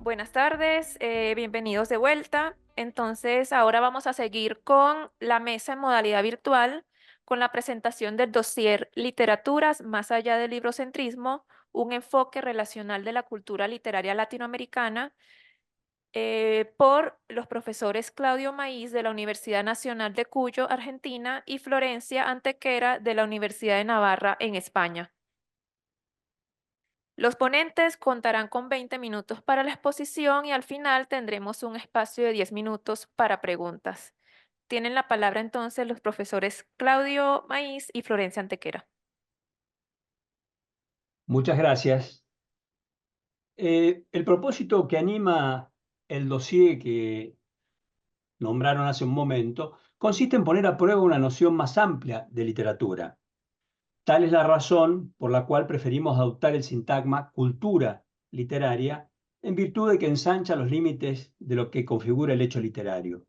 Buenas tardes, bienvenidos de vuelta. Entonces, ahora vamos a seguir con la mesa en modalidad virtual, con la presentación del dossier Literaturas más allá del librocentrismo, un enfoque relacional de la cultura literaria latinoamericana, por los profesores Claudio Maíz de la Universidad Nacional de Cuyo, Argentina, y Florencia Antequera de la Universidad de Navarra, en España. Los ponentes contarán con 20 minutos para la exposición y al final tendremos un espacio de 10 minutos para preguntas. Tienen la palabra entonces los profesores Claudio Maíz y Florencia Antequera. Muchas gracias. El propósito que anima el dossier que nombraron hace un momento consiste en poner a prueba una noción más amplia de literatura. Tal es la razón por la cual preferimos adoptar el sintagma cultura literaria en virtud de que ensancha los límites de lo que configura el hecho literario.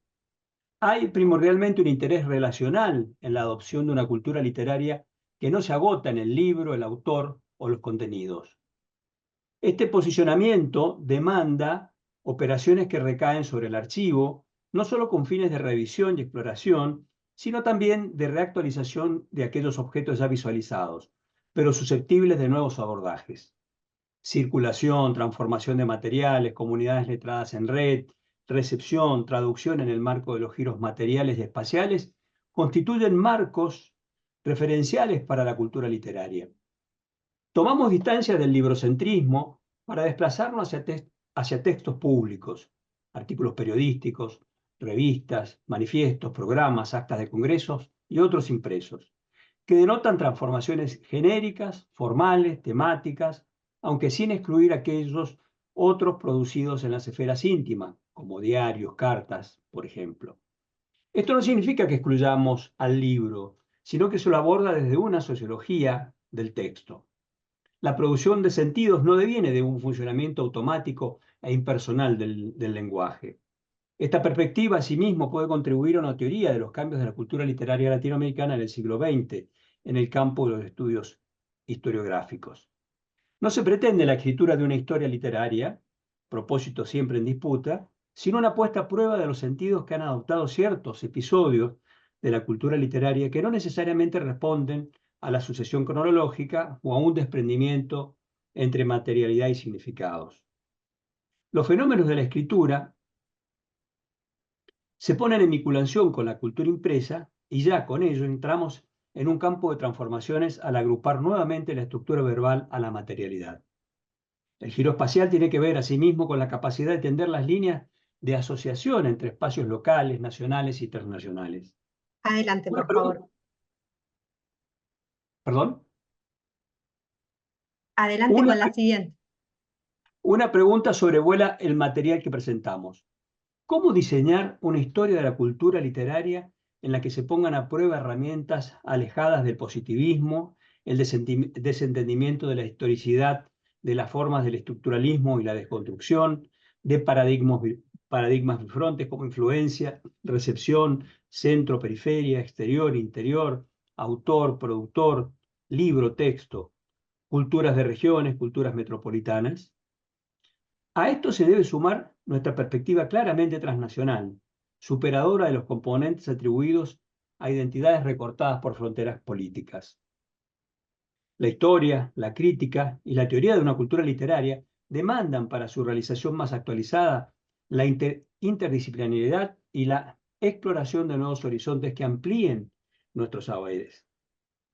Hay primordialmente un interés relacional en la adopción de una cultura literaria que no se agota en el libro, el autor o los contenidos. Este posicionamiento demanda operaciones que recaen sobre el archivo, no solo con fines de revisión y exploración, sino también de reactualización de aquellos objetos ya visualizados, pero susceptibles de nuevos abordajes. Circulación, transformación de materiales, comunidades letradas en red, recepción, traducción en el marco de los giros materiales y espaciales, constituyen marcos referenciales para la cultura literaria. Tomamos distancia del librocentrismo para desplazarnos hacia textos públicos, artículos periodísticos, revistas, manifiestos, programas, actas de congresos y otros impresos, que denotan transformaciones genéricas, formales, temáticas, aunque sin excluir aquellos otros producidos en las esferas íntimas, como diarios, cartas, por ejemplo. Esto no significa que excluyamos al libro, sino que se lo aborda desde una sociología del texto. La producción de sentidos no deviene de un funcionamiento automático e impersonal del lenguaje. Esta perspectiva, asimismo, puede contribuir a una teoría de los cambios de la cultura literaria latinoamericana en el siglo XX, en el campo de los estudios historiográficos. No se pretende la escritura de una historia literaria, propósito siempre en disputa, sino una puesta a prueba de los sentidos que han adoptado ciertos episodios de la cultura literaria que no necesariamente responden a la sucesión cronológica o a un desprendimiento entre materialidad y significados. Los fenómenos de la escritura se ponen en vinculación con la cultura impresa y ya con ello entramos en un campo de transformaciones al agrupar nuevamente la estructura verbal a la materialidad. El giro espacial tiene que ver asimismo con la capacidad de tender las líneas de asociación entre espacios locales, nacionales y internacionales. Adelante, Una por favor. pregunta, perdón, Adelante una, con la siguiente. una pregunta sobrevuela el material que presentamos. ¿Cómo diseñar una historia de la cultura literaria en la que se pongan a prueba herramientas alejadas del positivismo, el desentendimiento de la historicidad, de las formas del estructuralismo y la desconstrucción, de paradigmas bifrontes como influencia, recepción, centro, periferia, exterior, interior, autor, productor, libro, texto, culturas de regiones, culturas metropolitanas? A esto se debe sumar nuestra perspectiva claramente transnacional, superadora de los componentes atribuidos a identidades recortadas por fronteras políticas. La historia, la crítica y la teoría de una cultura literaria demandan para su realización más actualizada la interdisciplinariedad y la exploración de nuevos horizontes que amplíen nuestros saberes.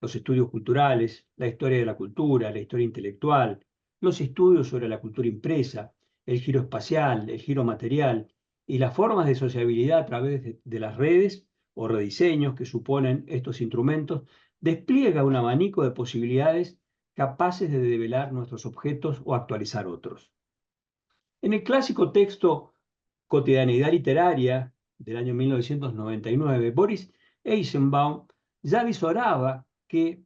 Los estudios culturales, la historia de la cultura, la historia intelectual, los estudios sobre la cultura impresa, el giro espacial, el giro material y las formas de sociabilidad a través de las redes o rediseños que suponen estos instrumentos, despliega un abanico de posibilidades capaces de develar nuestros objetos o actualizar otros. En el clásico texto Cotidianidad literaria del año 1999, Boris Eisenbaum ya visoraba que,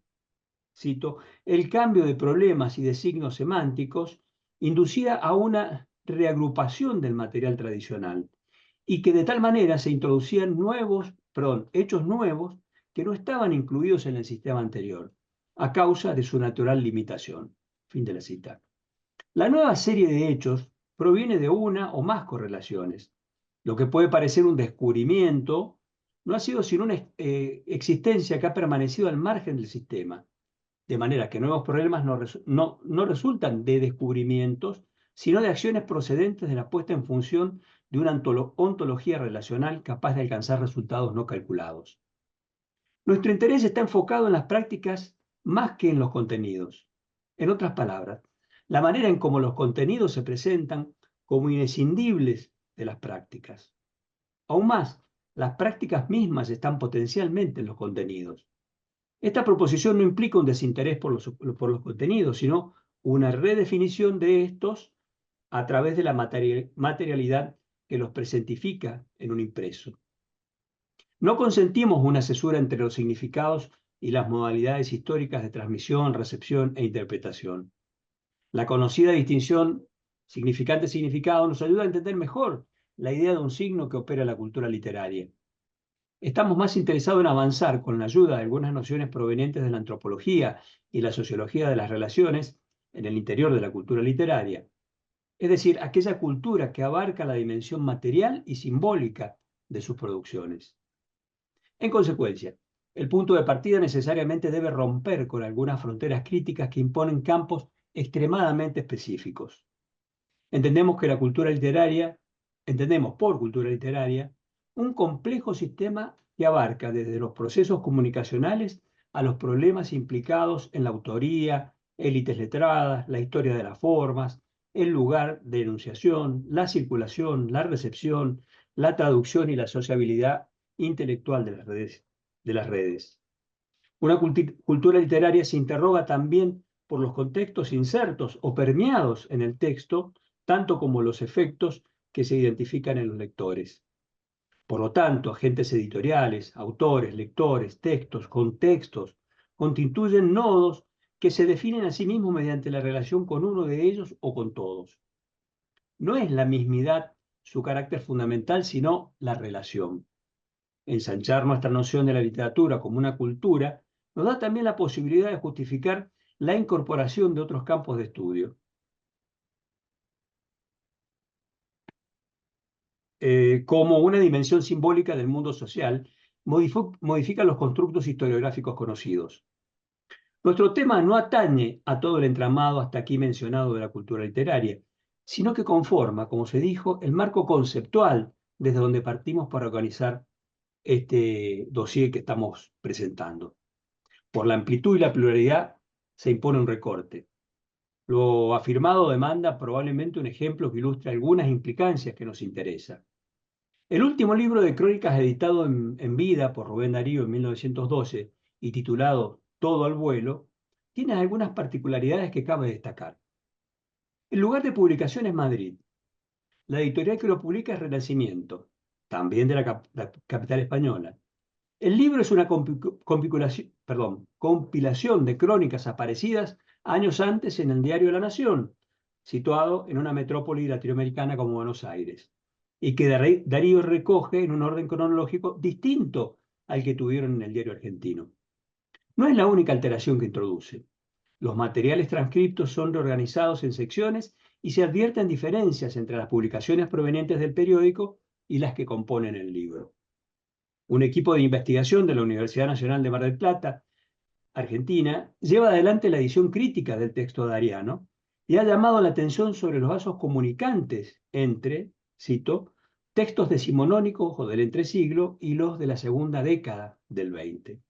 cito, el cambio de problemas y de signos semánticos inducía a una reagrupación del material tradicional y que de tal manera se introducían hechos nuevos que no estaban incluidos en el sistema anterior, a causa de su natural limitación. Fin de la cita. La nueva serie de hechos proviene de una o más correlaciones. Lo que puede parecer un descubrimiento no ha sido sino una existencia que ha permanecido al margen del sistema, de manera que nuevos problemas no resultan de descubrimientos, sino de acciones procedentes de la puesta en función de una ontología relacional capaz de alcanzar resultados no calculados. Nuestro interés está enfocado en las prácticas más que en los contenidos. En otras palabras, la manera en cómo los contenidos se presentan como inescindibles de las prácticas. Aún más, las prácticas mismas están potencialmente en los contenidos. Esta proposición no implica un desinterés por los contenidos, sino una redefinición de estos a través de la materialidad que los presentifica en un impreso. No consentimos una cesura entre los significados y las modalidades históricas de transmisión, recepción e interpretación. La conocida distinción significante-significado nos ayuda a entender mejor la idea de un signo que opera la cultura literaria. Estamos más interesados en avanzar con la ayuda de algunas nociones provenientes de la antropología y la sociología de las relaciones en el interior de la cultura literaria, es decir, aquella cultura que abarca la dimensión material y simbólica de sus producciones. En consecuencia, el punto de partida necesariamente debe romper con algunas fronteras críticas que imponen campos extremadamente específicos. Entendemos por cultura literaria un complejo sistema que abarca desde los procesos comunicacionales a los problemas implicados en la autoría, élites letradas, la historia de las formas, el lugar de enunciación, la circulación, la recepción, la traducción y la sociabilidad intelectual de las redes. Una cultura literaria se interroga también por los contextos insertos o permeados en el texto, tanto como los efectos que se identifican en los lectores. Por lo tanto, agentes editoriales, autores, lectores, textos, contextos, constituyen nodos que se definen a sí mismos mediante la relación con uno de ellos o con todos. No es la mismidad su carácter fundamental, sino la relación. Ensanchar nuestra noción de la literatura como una cultura nos da también la posibilidad de justificar la incorporación de otros campos de estudio, como una dimensión simbólica del mundo social, modifica los constructos historiográficos conocidos. Nuestro tema no atañe a todo el entramado hasta aquí mencionado de la cultura literaria, sino que conforma, como se dijo, el marco conceptual desde donde partimos para organizar este dossier que estamos presentando. Por la amplitud y la pluralidad se impone un recorte. Lo afirmado demanda probablemente un ejemplo que ilustre algunas implicancias que nos interesan. El último libro de crónicas editado en vida por Rubén Darío en 1912 y titulado Todo al vuelo, tiene algunas particularidades que cabe destacar. El lugar de publicación es Madrid. La editorial que lo publica es Renacimiento, también de la capital española. El libro es una compilación de crónicas aparecidas años antes en el diario La Nación, situado en una metrópoli latinoamericana como Buenos Aires, y que Darío recoge en un orden cronológico distinto al que tuvieron en el diario argentino. No es la única alteración que introduce. Los materiales transcriptos son reorganizados en secciones y se advierten diferencias entre las publicaciones provenientes del periódico y las que componen el libro. Un equipo de investigación de la Universidad Nacional de Mar del Plata, Argentina, lleva adelante la edición crítica del texto dariano y ha llamado la atención sobre los vasos comunicantes entre, cito, textos decimonónicos o del entresiglo y los de la segunda década del 20.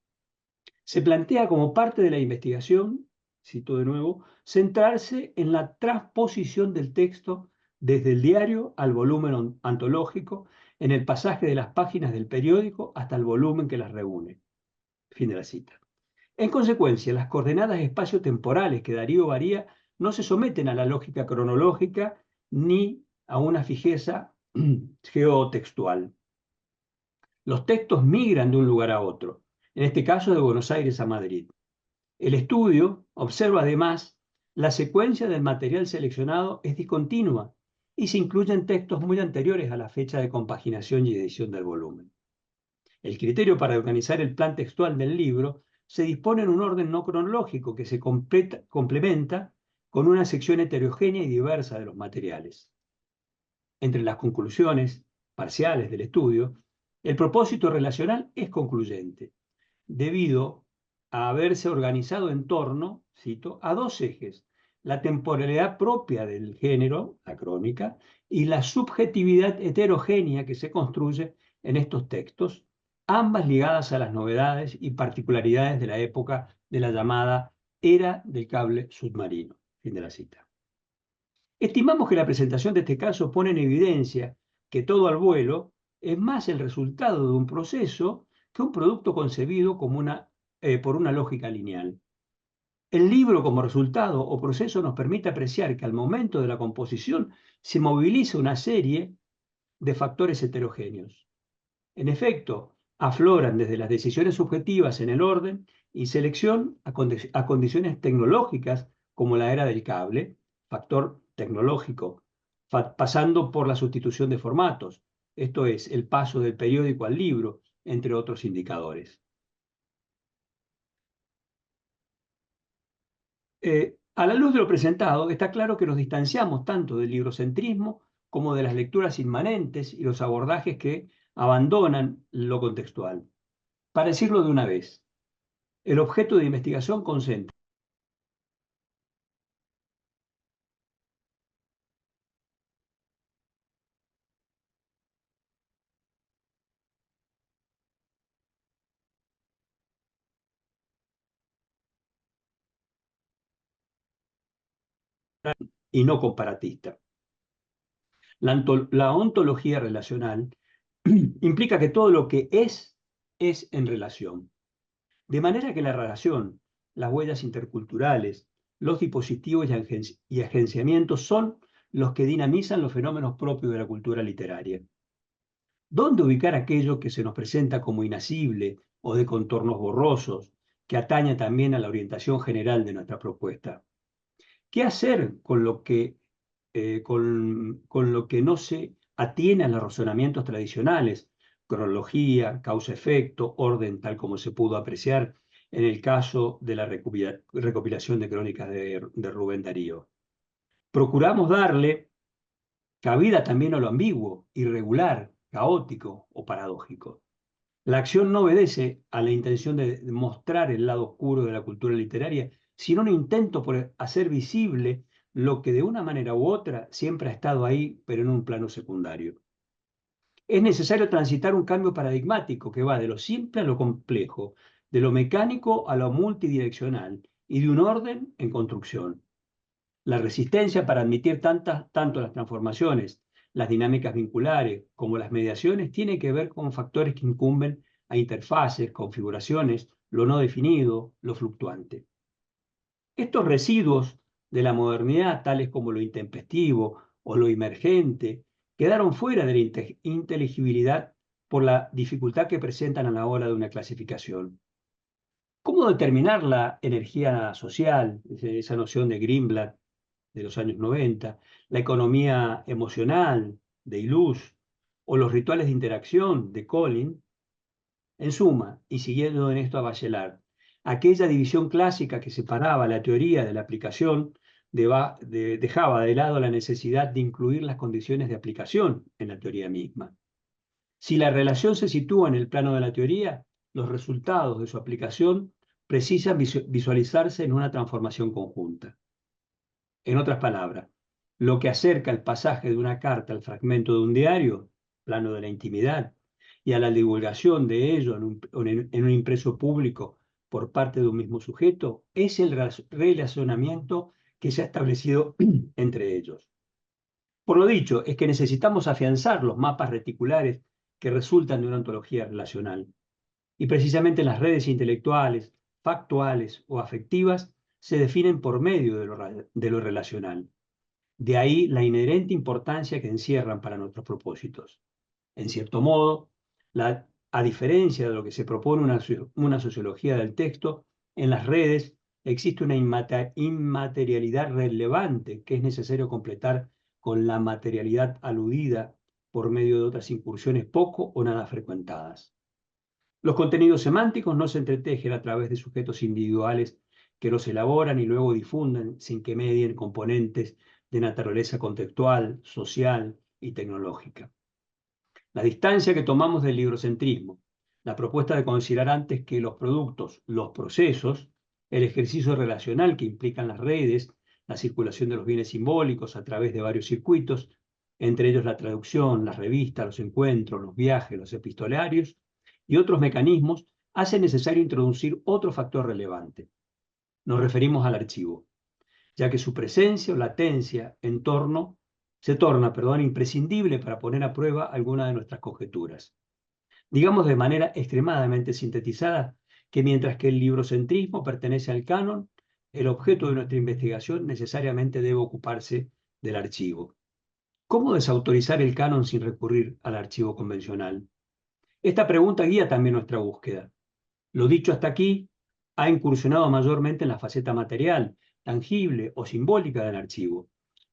Se plantea como parte de la investigación, cito de nuevo, centrarse en la transposición del texto desde el diario al volumen antológico en el pasaje de las páginas del periódico hasta el volumen que las reúne. Fin de la cita. En consecuencia, las coordenadas espaciotemporales que Darío varía no se someten a la lógica cronológica ni a una fijeza geotextual. Los textos migran de un lugar a otro, en este caso de Buenos Aires a Madrid. El estudio observa además la secuencia del material seleccionado es discontinua y se incluyen textos muy anteriores a la fecha de compaginación y edición del volumen. El criterio para organizar el plan textual del libro se dispone en un orden no cronológico que se complementa con una sección heterogénea y diversa de los materiales. Entre las conclusiones parciales del estudio, el propósito relacional es concluyente, debido a haberse organizado en torno, cito, a dos ejes: la temporalidad propia del género, la crónica, y la subjetividad heterogénea que se construye en estos textos, ambas ligadas a las novedades y particularidades de la época de la llamada era del cable submarino. Fin de la cita. Estimamos que la presentación de este caso pone en evidencia que todo al vuelo es más el resultado de un proceso que un producto concebido como por una lógica lineal. El libro como resultado o proceso nos permite apreciar que al momento de la composición se moviliza una serie de factores heterogéneos. En efecto, afloran desde las decisiones subjetivas en el orden y selección a condiciones tecnológicas como la era del cable, factor tecnológico, pasando por la sustitución de formatos, esto es, el paso del periódico al libro, entre otros indicadores. A la luz de lo presentado, está claro que nos distanciamos tanto del librocentrismo como de las lecturas inmanentes y los abordajes que abandonan lo contextual. Para decirlo de una vez, el objeto de investigación concentra y no comparatista. La ontología relacional implica que todo lo que es en relación. De manera que la relación, las huellas interculturales, los dispositivos y agenciamientos son los que dinamizan los fenómenos propios de la cultura literaria. ¿Dónde ubicar aquello que se nos presenta como inasible o de contornos borrosos, que atañe también a la orientación general de nuestra propuesta? ¿Qué hacer con lo que no se atiene a los razonamientos tradicionales, cronología, causa-efecto, orden, tal como se pudo apreciar en el caso de la recopilación de crónicas de Rubén Darío? Procuramos darle cabida también a lo ambiguo, irregular, caótico o paradójico. La acción no obedece a la intención de mostrar el lado oscuro de la cultura literaria, sino un intento por hacer visible lo que de una manera u otra siempre ha estado ahí, pero en un plano secundario. Es necesario transitar un cambio paradigmático que va de lo simple a lo complejo, de lo mecánico a lo multidireccional y de un orden en construcción. La resistencia para admitir tanto las transformaciones, las dinámicas vinculares, como las mediaciones, tiene que ver con factores que incumben a interfaces, configuraciones, lo no definido, lo fluctuante. Estos residuos de la modernidad, tales como lo intempestivo o lo emergente, quedaron fuera de la inteligibilidad por la dificultad que presentan a la hora de una clasificación. ¿Cómo determinar la energía social, esa noción de Greenblatt de los años 90, la economía emocional de Illouz o los rituales de interacción de Collin? En suma, y siguiendo en esto a Bachelard, aquella división clásica que separaba la teoría de la aplicación dejaba de lado la necesidad de incluir las condiciones de aplicación en la teoría misma. Si la relación se sitúa en el plano de la teoría, los resultados de su aplicación precisan visualizarse en una transformación conjunta. En otras palabras, lo que acerca el pasaje de una carta al fragmento de un diario, plano de la intimidad, y a la divulgación de ello en un impreso público por parte de un mismo sujeto, es el relacionamiento que se ha establecido entre ellos. Por lo dicho, es que necesitamos afianzar los mapas reticulares que resultan de una ontología relacional. Y precisamente las redes intelectuales, factuales o afectivas se definen por medio de lo relacional. De ahí la inherente importancia que encierran para nuestros propósitos. En cierto modo, a diferencia de lo que se propone una sociología del texto, en las redes existe una inmaterialidad relevante que es necesario completar con la materialidad aludida por medio de otras incursiones poco o nada frecuentadas. Los contenidos semánticos no se entretejen a través de sujetos individuales que los elaboran y luego difunden sin que medien componentes de naturaleza contextual, social, y tecnológica. La distancia que tomamos del librocentrismo, la propuesta de considerar antes que los productos, los procesos, el ejercicio relacional que implican las redes, la circulación de los bienes simbólicos a través de varios circuitos, entre ellos la traducción, las revistas, los encuentros, los viajes, los epistolarios y otros mecanismos, hace necesario introducir otro factor relevante. Nos referimos al archivo, ya que su presencia o latencia se torna, imprescindible para poner a prueba alguna de nuestras conjeturas. Digamos de manera extremadamente sintetizada que mientras que el librocentrismo pertenece al canon, el objeto de nuestra investigación necesariamente debe ocuparse del archivo. ¿Cómo desautorizar el canon sin recurrir al archivo convencional? Esta pregunta guía también nuestra búsqueda. Lo dicho hasta aquí ha incursionado mayormente en la faceta material, tangible o simbólica del archivo,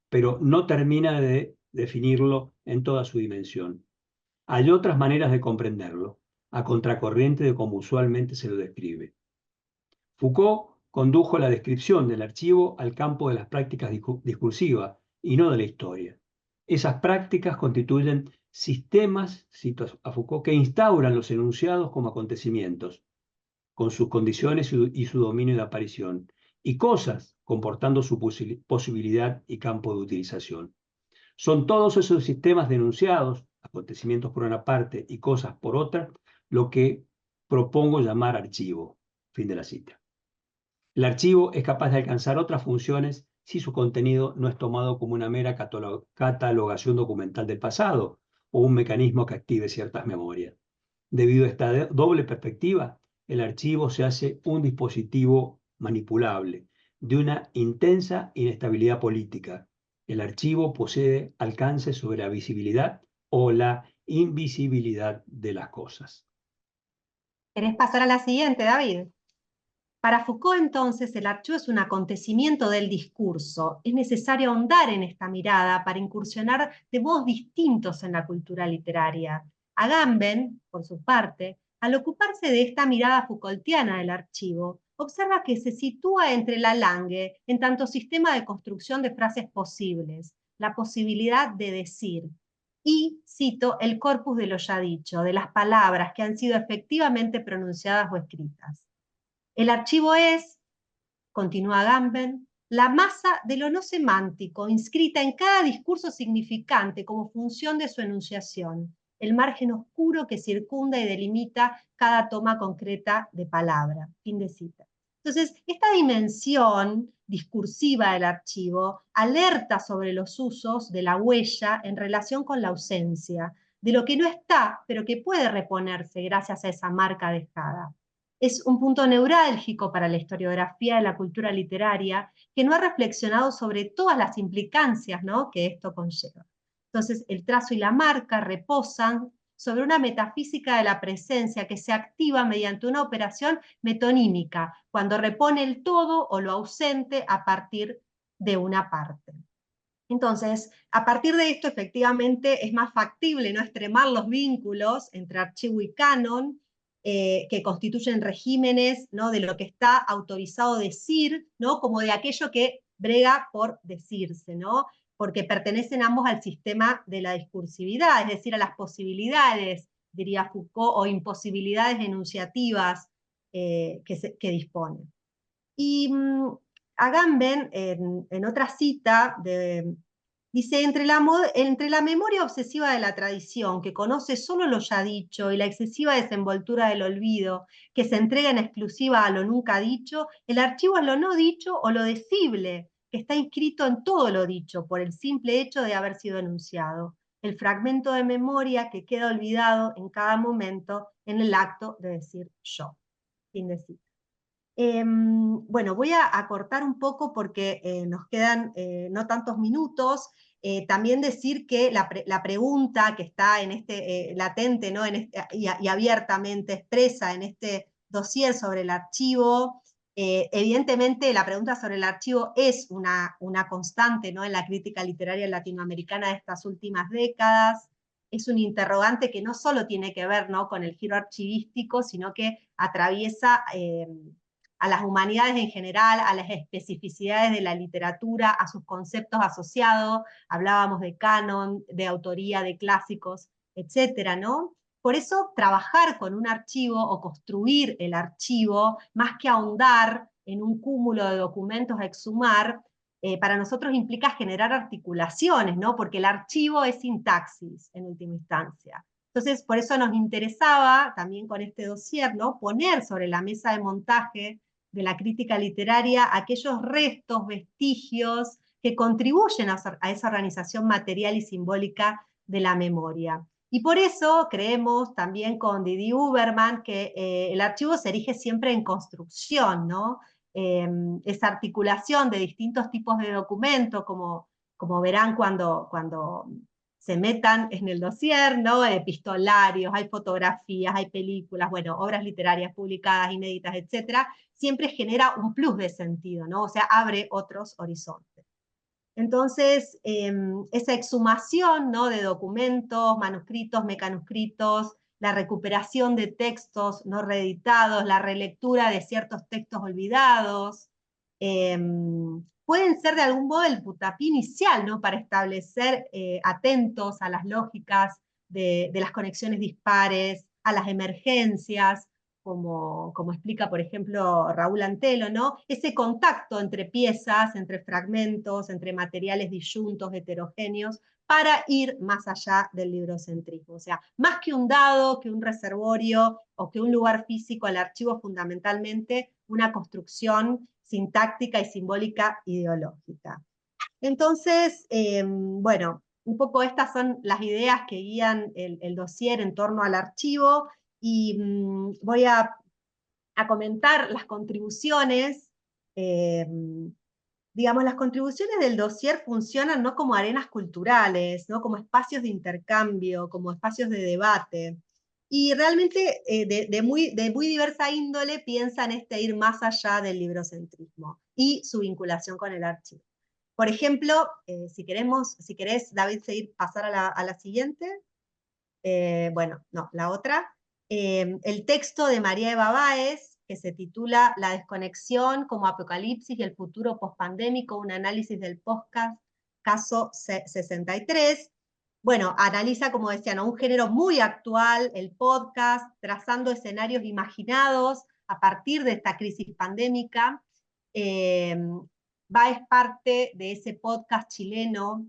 pero no termina de definirlo en toda su dimensión. Hay otras maneras de comprenderlo, a contracorriente de cómo usualmente se lo describe. Foucault condujo la descripción del archivo al campo de las prácticas discursivas y no de la historia. Esas prácticas constituyen sistemas, cito a Foucault, que instauran los enunciados como acontecimientos, con sus condiciones y su dominio de aparición, y cosas comportando su posibilidad y campo de utilización. Son todos esos sistemas denunciados, acontecimientos por una parte y cosas por otra, lo que propongo llamar archivo. Fin de la cita. El archivo es capaz de alcanzar otras funciones si su contenido no es tomado como una mera catalogación documental del pasado o un mecanismo que active ciertas memorias. Debido a esta doble perspectiva, el archivo se hace un dispositivo manipulable de una intensa inestabilidad política. El archivo posee alcance sobre la visibilidad o la invisibilidad de las cosas. ¿Querés pasar a la siguiente, David? Para Foucault, entonces, el archivo es un acontecimiento del discurso. Es necesario ahondar en esta mirada para incursionar de modos distintos en la cultura literaria. Agamben, por su parte, al ocuparse de esta mirada Foucaultiana del archivo, observa que se sitúa entre la langue en tanto sistema de construcción de frases posibles, la posibilidad de decir, y, cito, el corpus de lo ya dicho, de las palabras que han sido efectivamente pronunciadas o escritas. El archivo es, continúa Gamben, la masa de lo no semántico, inscrita en cada discurso significante como función de su enunciación, el margen oscuro que circunda y delimita cada toma concreta de palabra. Fin de cita. Entonces, esta dimensión discursiva del archivo alerta sobre los usos de la huella en relación con la ausencia, de lo que no está, pero que puede reponerse gracias a esa marca dejada. Es un punto neurálgico para la historiografía de la cultura literaria que no ha reflexionado sobre todas las implicancias, ¿no?, que esto conlleva. Entonces, el trazo y la marca reposan sobre una metafísica de la presencia que se activa mediante una operación metonímica, cuando repone el todo o lo ausente a partir de una parte. Entonces, a partir de esto, efectivamente, es más factible no extremar los vínculos entre archivo y canon, que constituyen regímenes, ¿no?, de lo que está autorizado decir, ¿no?, como de aquello que brega por decirse, ¿no?, porque pertenecen ambos al sistema de la discursividad, es decir, a las posibilidades, diría Foucault, o imposibilidades enunciativas que dispone. Y Agamben, en otra cita, dice, entre la memoria obsesiva de la tradición, que conoce solo lo ya dicho, y la excesiva desenvoltura del olvido, que se entrega en exclusiva a lo nunca dicho, el archivo es lo no dicho o lo decible, que está inscrito en todo lo dicho, por el simple hecho de haber sido enunciado. El fragmento de memoria que queda olvidado en cada momento en el acto de decir yo. Fin de cita. Bueno, voy a cortar un poco porque nos quedan no tantos minutos. También decir que la pregunta que está en latente, ¿no?, y abiertamente expresa en este dossier sobre el archivo, evidentemente la pregunta sobre el archivo es una constante, ¿no?, en la crítica literaria latinoamericana de estas últimas décadas. Es un interrogante que no solo tiene que ver, ¿no?, con el giro archivístico, sino que atraviesa a las humanidades en general, a las especificidades de la literatura, a sus conceptos asociados, hablábamos de canon, de autoría, de clásicos, etcétera, ¿no? Por eso trabajar con un archivo o construir el archivo, más que ahondar en un cúmulo de documentos a exhumar, para nosotros implica generar articulaciones, ¿no? Porque el archivo es sintaxis, en última instancia. Entonces, por eso nos interesaba, también con este dossier, ¿no? Poner sobre la mesa de montaje de la crítica literaria aquellos restos, vestigios, que contribuyen a esa organización material y simbólica de la memoria. Y por eso creemos también con Didi Huberman que el archivo se erige siempre en construcción, ¿no? Esa articulación de distintos tipos de documentos, como verán cuando se metan en el dossier, ¿no? Epistolarios, hay fotografías, hay películas, bueno, obras literarias publicadas, inéditas, etcétera, siempre genera un plus de sentido, ¿no? O sea, abre otros horizontes. Entonces, esa exhumación, ¿no? De documentos, manuscritos, mecanuscritos, la recuperación de textos no reeditados, la relectura de ciertos textos olvidados, pueden ser de algún modo el puntapié inicial, ¿no? Para establecer atentos a las lógicas de las conexiones dispares, a las emergencias, como explica, por ejemplo, Raúl Antelo, ¿no? Ese contacto entre piezas, entre fragmentos, entre materiales disyuntos, heterogéneos, para ir más allá del librocentrismo. O sea, más que un dado, que un reservorio o que un lugar físico, el archivo es fundamentalmente una construcción sintáctica y simbólica ideológica. Entonces, bueno, un poco estas son las ideas que guían el dossier en torno al archivo, y voy a comentar las contribuciones. Digamos, las contribuciones del dossier funcionan no como arenas culturales, ¿no? Como espacios de intercambio, como espacios de debate. Y realmente de muy diversa índole piensan ir más allá del librocentrismo y su vinculación con el archivo. Por ejemplo, si querés, David, pasar a la siguiente. Bueno, no, la otra. El texto de María Eva Báez, que se titula La desconexión como apocalipsis y el futuro pospandémico, un análisis del podcast, caso 63. Bueno, analiza, como decían, un género muy actual, el podcast, trazando escenarios imaginados a partir de esta crisis pandémica. Báez parte de ese podcast chileno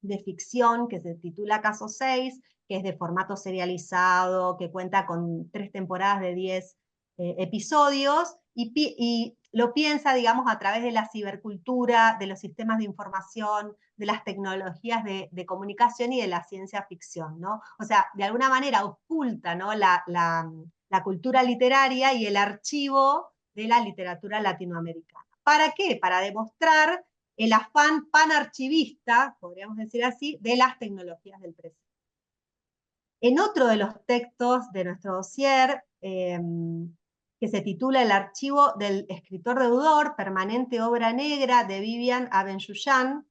de ficción que se titula Caso 6, que es de formato serializado, que cuenta con 3 temporadas de 10 episodios, y lo piensa, digamos, a través de la cibercultura, de los sistemas de información, de las tecnologías de comunicación y de la ciencia ficción, ¿no? O sea, de alguna manera oculta, ¿no? la cultura literaria y el archivo de la literatura latinoamericana. ¿Para qué? Para demostrar el afán panarchivista, podríamos decir así, de las tecnologías del presente. En otro de los textos de nuestro dossier, que se titula El archivo del escritor deudor, permanente obra negra de Vivian Abenyoussan,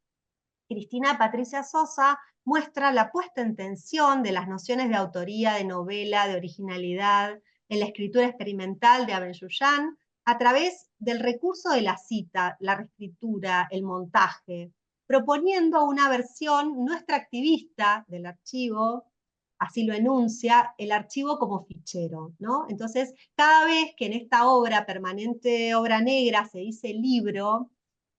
Cristina Patricia Sosa muestra la puesta en tensión de las nociones de autoría, de novela, de originalidad, en la escritura experimental de Abenyoussan, a través del recurso de la cita, la reescritura, el montaje, proponiendo una versión no extractivista del archivo, así lo enuncia, el archivo como fichero, ¿no? Entonces, cada vez que en esta obra, permanente obra negra, se dice libro,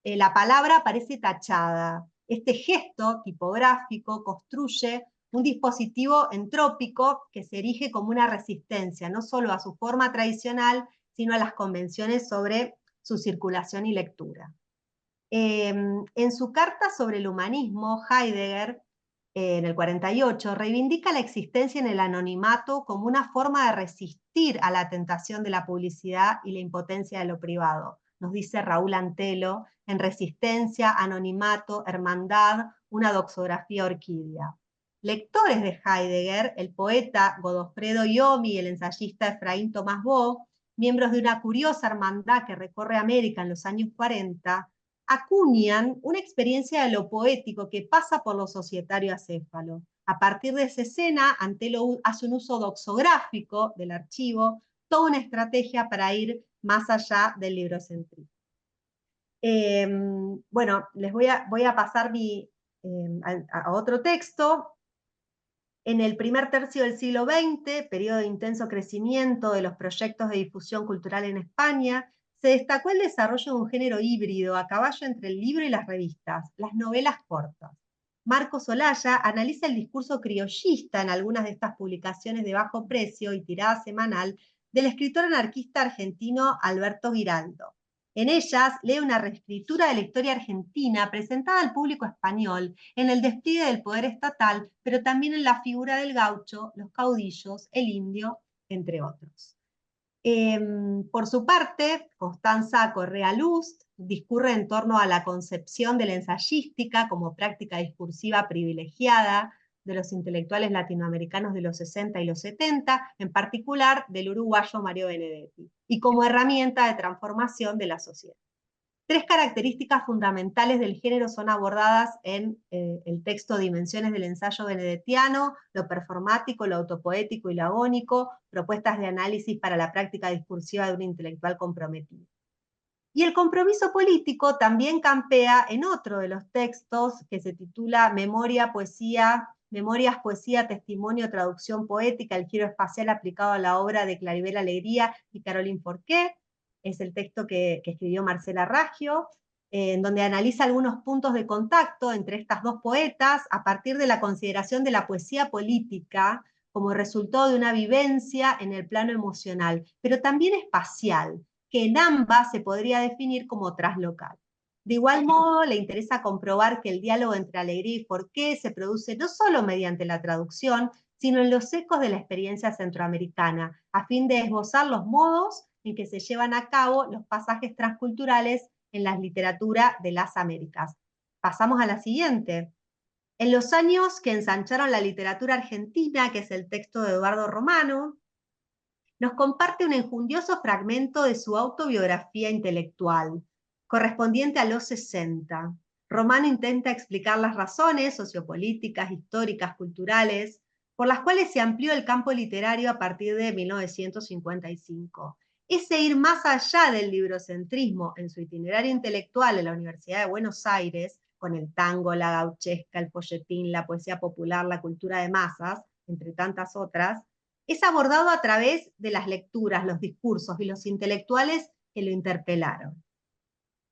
la palabra aparece tachada. Este gesto tipográfico construye un dispositivo entrópico que se erige como una resistencia, no solo a su forma tradicional, sino a las convenciones sobre su circulación y lectura. En su carta sobre el humanismo, Heidegger, en el 48, reivindica la existencia en el anonimato como una forma de resistir a la tentación de la publicidad y la impotencia de lo privado. Nos dice Raúl Antelo en Resistencia, Anonimato, Hermandad, una doxografía orquídea. Lectores de Heidegger, el poeta Godofredo Iomi y el ensayista Efraín Tomás Bo, miembros de una curiosa hermandad que recorre América en los años 40, acuñan una experiencia de lo poético que pasa por lo societario acéfalo. A partir de esa escena, Antelo hace un uso doxográfico del archivo, toda una estrategia para ir más allá del librocentrismo. Bueno, les voy a pasar a otro texto. En el primer tercio del siglo XX, periodo de intenso crecimiento de los proyectos de difusión cultural en España, se destacó el desarrollo de un género híbrido a caballo entre el libro y las revistas, las novelas cortas. Marcos Olaya analiza el discurso criollista en algunas de estas publicaciones de bajo precio y tirada semanal del escritor anarquista argentino Alberto Giraldo. En ellas lee una reescritura de la historia argentina presentada al público español en el despliegue del poder estatal, pero también en la figura del gaucho, los caudillos, el indio, entre otros. Por su parte, Constanza Correa Lust discurre en torno a la concepción de la ensayística como práctica discursiva privilegiada de los intelectuales latinoamericanos de los 60 y los 70, en particular del uruguayo Mario Benedetti, y como herramienta de transformación de la sociedad. Tres características fundamentales del género son abordadas en el texto Dimensiones del ensayo benedettiano: lo performático, lo autopoético y lo agónico, propuestas de análisis para la práctica discursiva de un intelectual comprometido. Y el compromiso político también campea en otro de los textos que se titula Memorias, poesía, testimonio, traducción poética, el giro espacial aplicado a la obra de Claribel Alegría y Caroline Forqué. Es el texto que escribió Marcela Raggio, en donde analiza algunos puntos de contacto entre estas dos poetas a partir de la consideración de la poesía política como resultado de una vivencia en el plano emocional, pero también espacial, que en ambas se podría definir como traslocal. De igual modo, le interesa comprobar que el diálogo entre Alegría y Forqué se produce no solo mediante la traducción, sino en los ecos de la experiencia centroamericana, a fin de esbozar los modos en que se llevan a cabo los pasajes transculturales en la literatura de las Américas. Pasamos a la siguiente. En los años que ensancharon la literatura argentina, que es el texto de Eduardo Romano, nos comparte un enjundioso fragmento de su autobiografía intelectual, correspondiente a los 60. Romano intenta explicar las razones sociopolíticas, históricas, culturales, por las cuales se amplió el campo literario a partir de 1955. Ese ir más allá del librocentrismo en su itinerario intelectual en la Universidad de Buenos Aires, con el tango, la gauchesca, el folletín, la poesía popular, la cultura de masas, entre tantas otras, es abordado a través de las lecturas, los discursos y los intelectuales que lo interpelaron.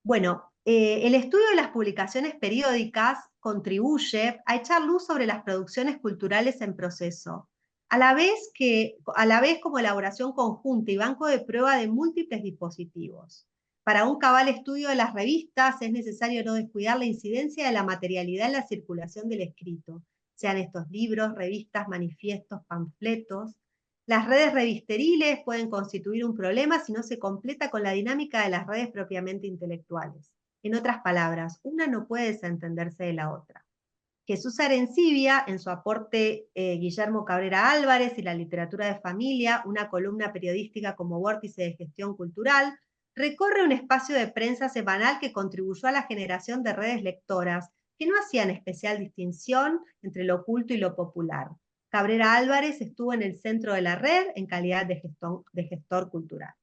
Bueno, el estudio de las publicaciones periódicas contribuye a echar luz sobre las producciones culturales en proceso, a la vez como elaboración conjunta y banco de prueba de múltiples dispositivos. Para un cabal estudio de las revistas es necesario no descuidar la incidencia de la materialidad en la circulación del escrito, sean estos libros, revistas, manifiestos, panfletos. Las redes revisteriles pueden constituir un problema si no se completa con la dinámica de las redes propiamente intelectuales. En otras palabras, una no puede desentenderse de la otra. Jesús Arencibia, en su aporte Guillermo Cabrera Álvarez y la literatura de familia, una columna periodística como vórtice de gestión cultural, recorre un espacio de prensa semanal que contribuyó a la generación de redes lectoras, que no hacían especial distinción entre lo oculto y lo popular. Cabrera Álvarez estuvo en el centro de la red en calidad de gestor cultural.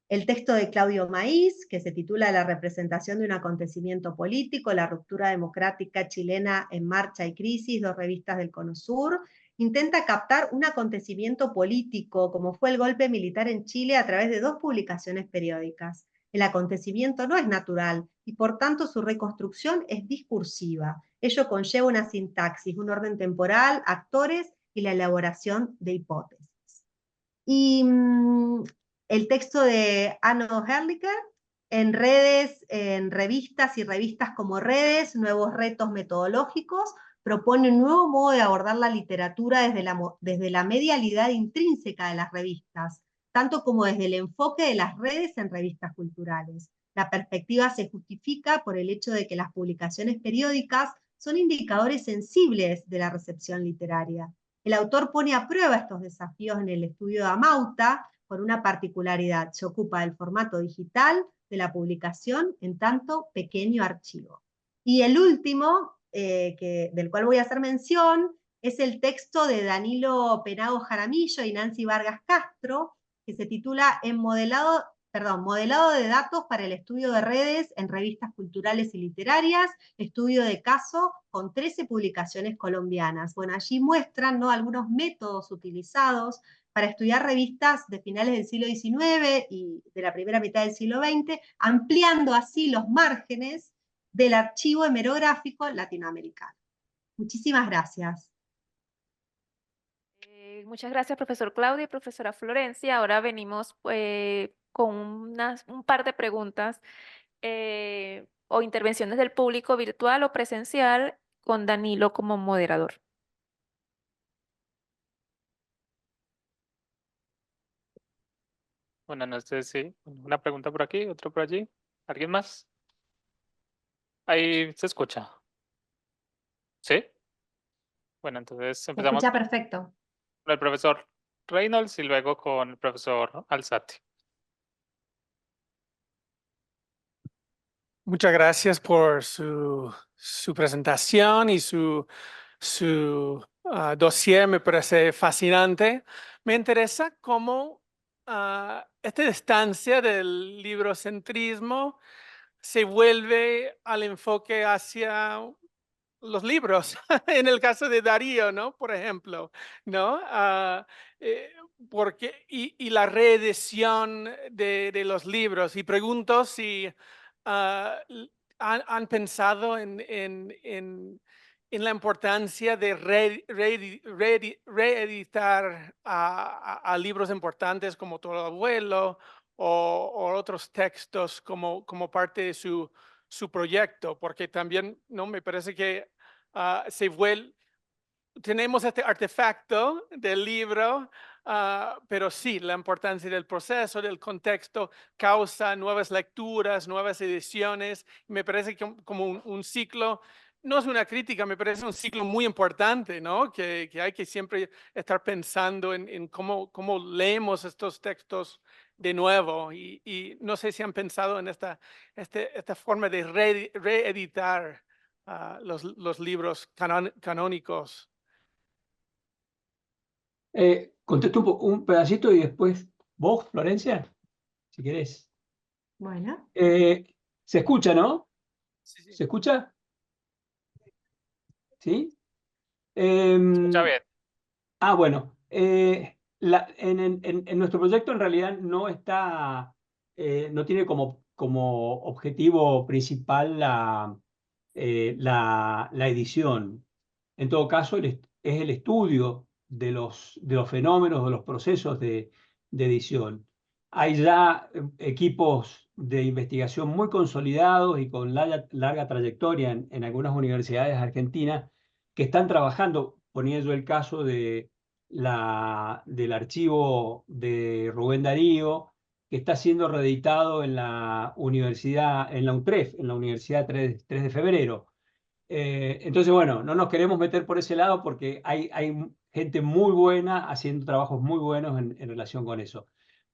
El texto de Claudio Maíz, que se titula La representación de un acontecimiento político, la ruptura democrática chilena en marcha y crisis, 2 revistas del Cono Sur, intenta captar un acontecimiento político, como fue el golpe militar en Chile, a través de 2 publicaciones periódicas. El acontecimiento no es natural y por tanto su reconstrucción es discursiva. Ello conlleva una sintaxis, un orden temporal, actores y la elaboración de hipótesis. Y el texto de Anno Herlicker, en redes, en revistas y revistas como redes, nuevos retos metodológicos, propone un nuevo modo de abordar la literatura desde la medialidad intrínseca de las revistas, tanto como desde el enfoque de las redes en revistas culturales. La perspectiva se justifica por el hecho de que las publicaciones periódicas son indicadores sensibles de la recepción literaria. El autor pone a prueba estos desafíos en el estudio de Amauta por una particularidad: se ocupa del formato digital de la publicación en tanto pequeño archivo. Y el último, del cual voy a hacer mención, es el texto de Danilo Penago Jaramillo y Nancy Vargas Castro, que se titula En modelado modelado de datos para el estudio de redes en revistas culturales y literarias, estudio de caso con 13 publicaciones colombianas. Bueno, allí muestran, ¿no?, algunos métodos utilizados para estudiar revistas de finales del siglo XIX y de la primera mitad del siglo XX, ampliando así los márgenes del archivo hemerográfico latinoamericano. Muchísimas gracias. Muchas gracias, profesor Claudio y profesora Florencia. Ahora venimos con un par de preguntas o intervenciones del público virtual o presencial con Danilo como moderador. Buenas noches, sí. Una pregunta por aquí, otra por allí. ¿Alguien más? Ahí se escucha. ¿Sí? Bueno, entonces Se empezamos escucha con perfecto. el profesor Reynolds y luego con el profesor Alzati. Muchas gracias por su presentación y su dossier, me parece fascinante. Me interesa cómo esta distancia del librocentrismo se vuelve al enfoque hacia los libros, en el caso de Darío, ¿no? Por ejemplo, ¿no? Eh, y la reedición de los libros. Y pregunto si han pensado en la importancia de reeditar a libros importantes como Todo el Abuelo o otros textos como parte de su proyecto, porque también no me parece que tenemos este artefacto del libro, pero sí, la importancia del proceso, del contexto, causa nuevas lecturas, nuevas ediciones. Me parece que como un ciclo, no es una crítica, me parece un ciclo muy importante, ¿no? Que hay que siempre estar pensando en cómo leemos estos textos de nuevo. Y no sé si han pensado en esta forma de reeditar los libros canónicos. Contesto un pedacito y después vos, Florencia, si querés. Bueno. ¿Se escucha, no? Sí, sí. ¿Se escucha? ¿Sí? Escucha bien. Bueno. En nuestro proyecto en realidad no está, no tiene como objetivo principal la edición. En todo caso, es el estudio de los fenómenos, de los procesos de edición. Hay ya equipos de investigación muy consolidados y con larga trayectoria en algunas universidades argentinas que están trabajando, poniendo el caso del archivo de Rubén Darío, que está siendo reeditado en la universidad, en la UTREF, en la Universidad 3 de Febrero. Entonces, bueno, no nos queremos meter por ese lado porque hay gente muy buena haciendo trabajos muy buenos en relación con eso.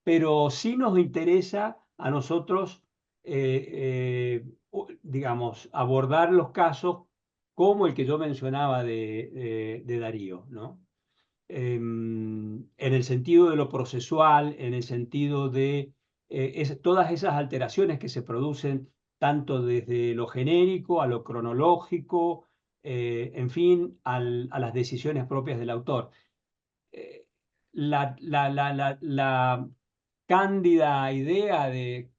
Pero sí nos interesa a nosotros, digamos, abordar los casos como el que yo mencionaba de Darío, ¿no? En el sentido de lo procesual, en el sentido de todas esas alteraciones que se producen tanto desde lo genérico a lo cronológico, en fin, a las decisiones propias del autor. Eh, la cándida idea de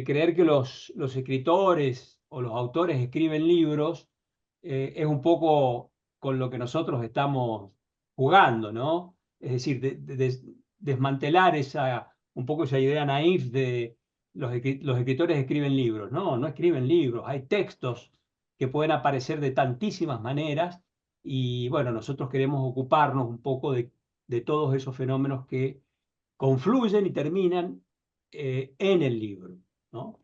creer que los escritores o los autores escriben libros es un poco con lo que nosotros estamos jugando, ¿no? Es decir, desmantelar un poco esa idea naif de los escritores escriben libros. No, no escriben libros, hay textos que pueden aparecer de tantísimas maneras y bueno, nosotros queremos ocuparnos un poco de todos esos fenómenos que confluyen y terminan en el libro, ¿no?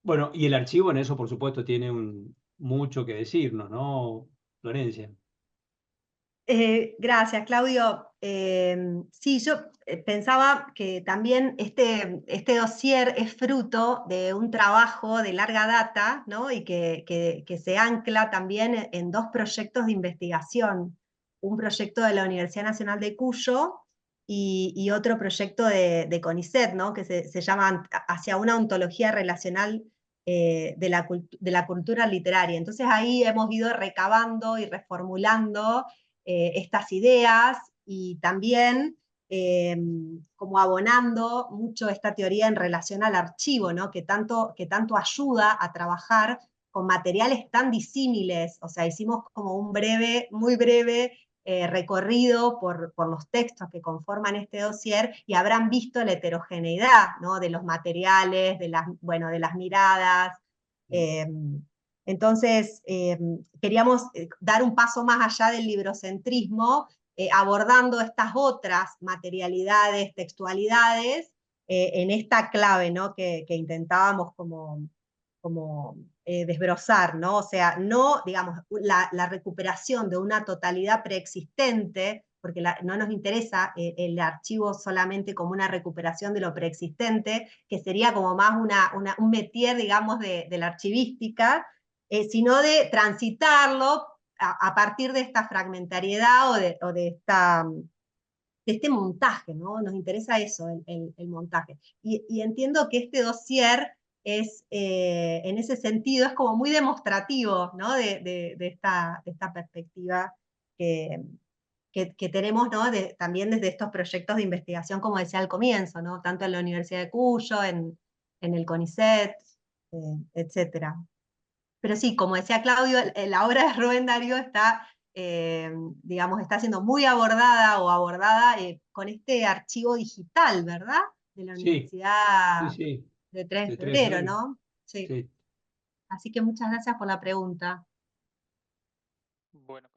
Bueno, y el archivo en eso, por supuesto, tiene mucho que decirnos, ¿no, Florencia? Gracias, Claudio. Sí, yo pensaba que también este dossier es fruto de un trabajo de larga data, ¿no? Y que se ancla también en dos proyectos de investigación. Un proyecto de la Universidad Nacional de Cuyo, y otro proyecto de CONICET, ¿no? Que se llama Hacia una ontología relacional de la cultura literaria. Entonces ahí hemos ido recabando y reformulando estas ideas y también como abonando mucho esta teoría en relación al archivo, ¿no? que tanto ayuda a trabajar con materiales tan disímiles. O sea, hicimos como un muy breve recorrido por los textos que conforman este dossier y habrán visto la heterogeneidad, ¿no? De los materiales, de las miradas. Entonces, queríamos dar un paso más allá del librocentrismo, abordando estas otras materialidades, textualidades, en esta clave, ¿no? que intentábamos como desbrozar, ¿no? O sea, no, digamos, la recuperación de una totalidad preexistente, porque no nos interesa el archivo solamente como una recuperación de lo preexistente, que sería como más un métier, digamos, de la archivística, sino de transitarlo a partir de esta fragmentariedad o de este montaje, ¿no? Nos interesa eso, el montaje. Y entiendo que este dossier es, en ese sentido, es como muy demostrativo, ¿no? de esta perspectiva que tenemos, ¿no? También desde estos proyectos de investigación, como decía al comienzo, ¿no? Tanto en la Universidad de Cuyo, en el CONICET, etcétera. Pero sí, como decía Claudio, la obra de Rubén Darío está, digamos, está siendo muy abordada con este archivo digital, ¿verdad? De la Sí, Universidad sí, de 3 de de 3 de febrero, febrero. ¿no? Sí. Sí. Así que muchas gracias por la pregunta. Bueno,